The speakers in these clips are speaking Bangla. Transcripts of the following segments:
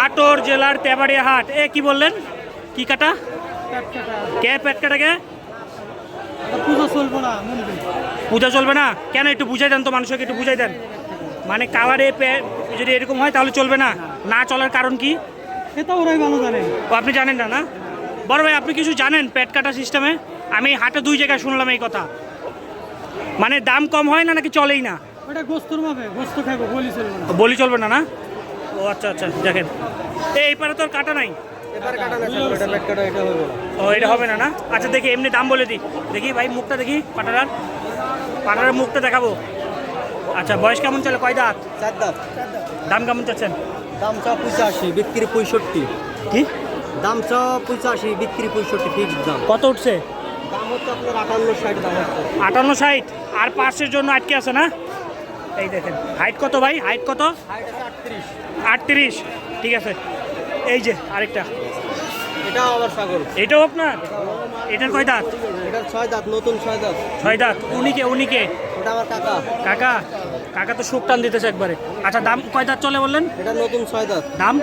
নাটোর জেলার তেবাড়িয়া হাট। এ কি বললেন, কি কাটা? কে পেট কাটা কে? পূজা চলবো না, পূজা চলবে না কেন? একটু বুঝাই দেন তো, মানুষকে একটু বুঝাই দেন। মানে কালারে যদি এরকম হয় তাহলে চলবে না, না চলার কারণ কি? এটা ওরাই ভালো জানে। ও আপনি জানেন না? না বড় ভাই, আপনি কিছু জানেন পেট কাটা সিস্টেমে? আমি হাটে 2 জায়গায় শুনলাম এই কথা। মানে দাম কম হয় না নাকি চলেই না? ওটা গোস্তর মাপে, গোস্ত খাইবো, বলি চলবো না। বলি চলবে না? না ও আচ্ছা আচ্ছা, দেখেন এই পারে তোর কাটা নাই। এবারে কাটা না, এটা পেট কাটা, এটা হবে না। ও এটা হবে না? না আচ্ছা, দেখি এমনি দাম বলে দিই। দেখি ভাই মুখটা দেখি, পাটারার মুখটা দেখাবো। আচ্ছা, বয়স কেমন চলে, কয় দাঁত? 4 দাঁত। দাম কেমন চাচ্ছেন? দাম চা 85, বিক্রি 65। কি দাম চা 85, বিক্রি 65, ফিক্সড দাম। কত উঠছে? দাম হচ্ছে আপনার 58-60 দাম হচ্ছে। 58-60 আর পার্সের জন্য আটকে আছে না? এই দেখেন হাইট কত ভাই, হাইট কত? হাইট আছে 38। 38, ঠিক আছে। এই যে আরেকটা, এটাও আবার ছাগল। এটাও আপনার? এটার কয় দাঁত? এটা 6 দাঁত, নতুন 6 দাঁত। 6 দাঁত। উনিকে ওটা আমার কাকা। কাকা? কাকা তো সুখ টান দিতেছে একবারে। আচ্ছা, দাম কয় দাঁত চলে বললেন? এটা নতুন 6 দাঁত। দাম?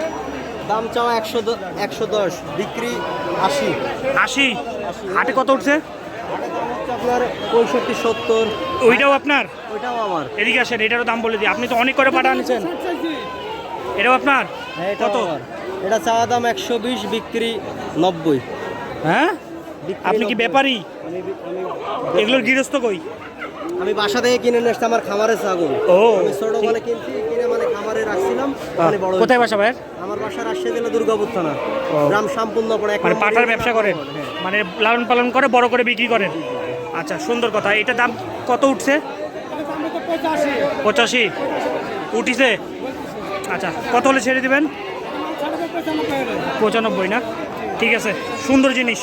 দাম চাওয়া 110, বিক্রি 80। 80? হাটে কত উঠছে? হাটের দাম হচ্ছে আপনার 65-70। ওইটাও আপনার? ওইটাও আমার। এদিকে আসেন, এটারও দাম বলে দিই। আপনি তো অনেক করে পাঠা আনছেন। এটাও আপনার? হ্যাঁ, এটাও কত? আমার। এটা চাওয়া দাম 120, বিক্রি 90। হ্যাঁ, বিক্রি আপনি কি 90। ব্যাপারী? এগুলোর গৃহস্থ কই? আমি বাসা থেকে কিনে নিয়ে আসছি, আমার খামারে ছাগল। ও, আমি ছোটবেলা কিনছি, কিনে মানে খামারে রাখছিলাম, মানে বড় কোথায় হয়েছে। বাসা ভাইয়ের? আমার বাসা রাজশাহী জেলা দুর্গাপুর থানা, গ্রাম সম্পূর্ণ পড়ে। মানে পাঠার ব্যবসা করেন? মানে লালন পালন করে বড় করে বিক্রি করেন? আচ্ছা, সুন্দর কথা। এটা দাম কত উঠছে? 85 উঠিছে? আচ্ছা, কত হলে ছেড়ে দিবেন? 95 না? ঠিক আছে, সুন্দর জিনিস।